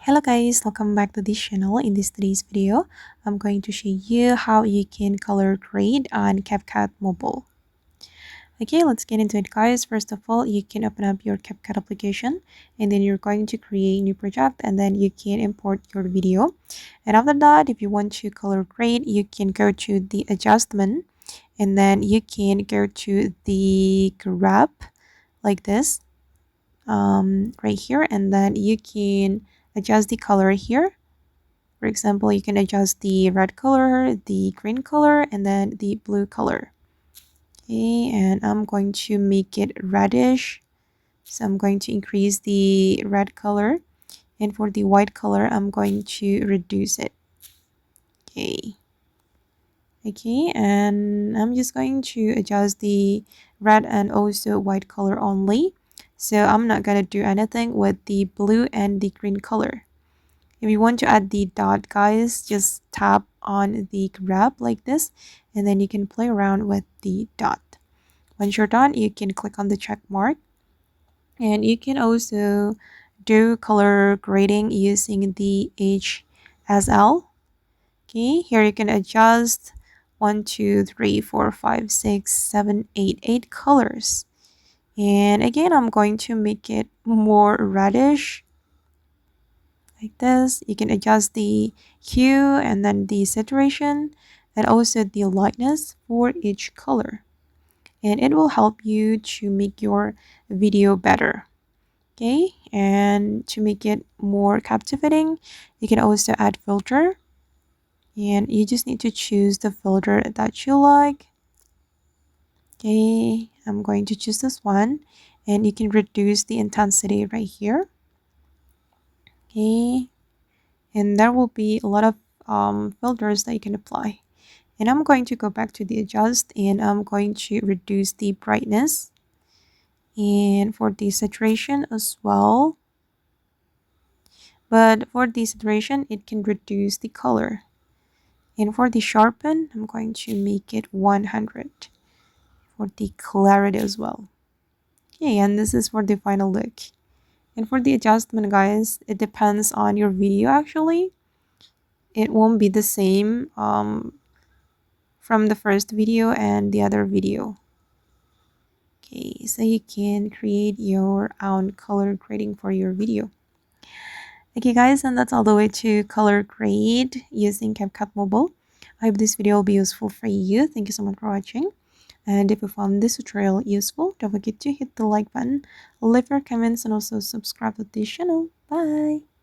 Hello guys, welcome back to this channel. In today's video, I'm going to show you how you can color grade on CapCut Mobile. Okay, let's get into it guys. First of all, you can open up your CapCut application and then you're going to create a new project and then you can import your video. And after that, if you want to color grade, you can go to the adjustment and then you can go to the grab like this right here, and then you can adjust the color here. For example, you can adjust the red color, the green color, and then the blue color. Okay, and I'm going to make it reddish, so I'm going to increase the red color, and for the white color I'm going to reduce it. Okay, and I'm just going to adjust the red and also white color only, so I'm not gonna do anything with the blue and the green color. If you want to add the dot guys, just tap on the grab like this and then you can play around with the dot. Once you're done, you can click on the check mark and you can also do color grading using the HSL. Okay, here you can adjust 1 2 3 4 5 6 7 8 colors, and again I'm going to make it more reddish like this. You can adjust the hue and then the saturation and also the lightness for each color, and it will help you to make your video better. Okay, and to make it more captivating, you can also add filter, and you just need to choose the filter that you like. Okay, I'm going to choose this one, and you can reduce the intensity right here. Okay, and there will be a lot of filters that you can apply, and I'm going to go back to the adjust and I'm going to reduce the brightness, and for the saturation as well, but for the saturation it can reduce the color, and for the sharpen I'm going to make it 100 for the clarity as well. Okay, and this is for the final look. And for the adjustment guys, it depends on your video. Actually, it won't be the same from the first video and the other video. Okay, so you can create your own color grading for your video. Okay guys, and that's all the way to color grade using CapCut Mobile. I hope this video will be useful for you. Thank you so much for watching. And if you found this tutorial useful, don't forget to hit the like button, leave your comments, and also subscribe to this channel. Bye!